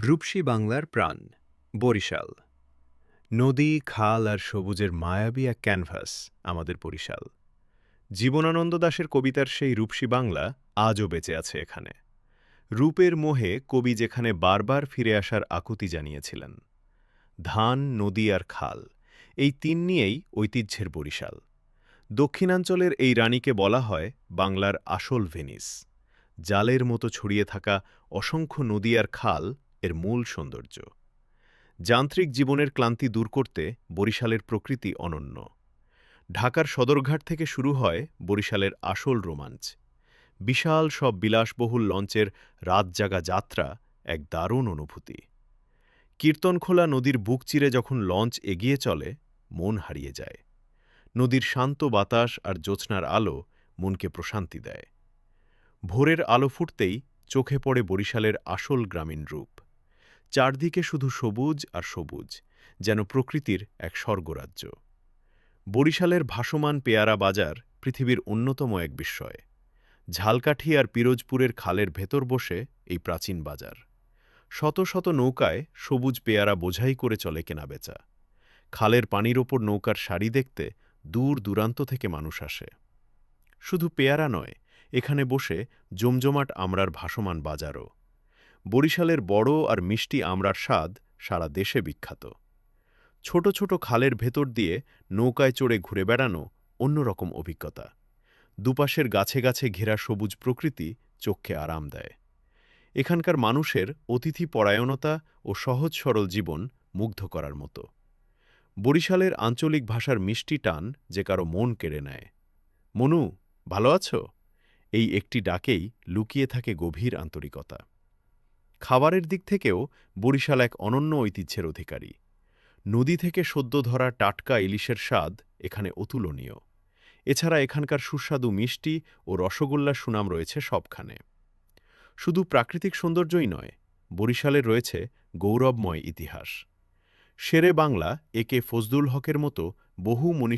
রূপসী বাংলার প্রাণ বরিশাল। নদী, খাল আর সবুজের মায়াবী এক ক্যানভাস আমাদের বরিশাল। জীবনানন্দ দাশের কবিতার সেই রূপসী বাংলা আজও বেঁচে আছে এখানে। রূপের মোহে কবি যেখানে বারবার ফিরে আসার আকুতি জানিয়েছিলেন। ধান, নদী আর খাল, এই তিন নিয়েই ঐতিহ্যের বরিশাল। দক্ষিণাঞ্চলের এই রানীকে বলা হয় বাংলার আসল ভেনিস। জালের মতো ছড়িয়ে থাকা অসংখ্য নদী আর খাল এর মূল সৌন্দর্য। যান্ত্রিক জীবনের ক্লান্তি দূর করতে বরিশালের প্রকৃতি অনন্য। ঢাকার সদরঘাট থেকে শুরু হয় বরিশালের আসল রোমাঞ্চ। বিশাল সব বিলাসবহুল লঞ্চের রাতজাগা যাত্রা এক দারুণ অনুভূতি। কীর্তনখোলা নদীর বুক চিরে যখন লঞ্চ এগিয়ে চলে, মন হারিয়ে যায়। নদীর শান্ত বাতাস আর জ্যোৎস্নার আলো মনকে প্রশান্তি দেয়। ভোরের আলো ফুটতেই চোখে পড়ে বরিশালের আসল গ্রামীণ রূপ। চারদিকে শুধু সবুজ আর সবুজ, যেন প্রকৃতির এক স্বর্গরাজ্য। বরিশালের ভাসমান পেয়ারা বাজার পৃথিবীর অন্যতম এক বিস্ময়। ঝালকাঠি আর পিরোজপুরের খালের ভেতর বসে এই প্রাচীন বাজার। শত শত নৌকায় সবুজ পেয়ারা বোঝাই করে চলে কেনাবেচা। খালের পানির ওপর নৌকার সারি দেখতে দূর দূরান্ত থেকে মানুষ আসে। শুধু পেয়ারা নয়, এখানে বসে জমজমাট আমড়ার ভাসমান বাজারও। বরিশালের বড় আর মিষ্টি আমড়ার স্বাদ সারা দেশে বিখ্যাত। ছোট ছোট খালের ভেতর দিয়ে নৌকায় চড়ে ঘুরে বেড়ানো অন্যরকম অভিজ্ঞতা। দুপাশের গাছে গাছে ঘেরা সবুজ প্রকৃতি চোখকে আরাম দেয়। এখানকার মানুষের অতিথি পরায়ণতা ও সহজ সরল জীবন মুগ্ধ করার মতো। বরিশালের আঞ্চলিক ভাষার মিষ্টি টান যে কারো মন কেড়ে নেয়। মনু, ভালো আছো? এই একটি ডাকেই লুকিয়ে থাকে গভীর আন্তরিকতা। খাবারের দিক থেকেও বরিশাল এক অনন্য ঐতিহ্যের অধিকারী। নদী থেকে সদ্য ধরা টাটকা ইলিশের স্বাদ এখানে অতুলনীয়। এছাড়া এখানকার সুস্বাদু মিষ্টি ও রসগোল্লার সুনাম রয়েছে সবখানে। শুধু প্রাকৃতিক সৌন্দর্যই নয়, বরিশালের রয়েছে গৌরবময় ইতিহাস। শেরে বাংলা একে ফজলুল হকের মতো বহু মনীষী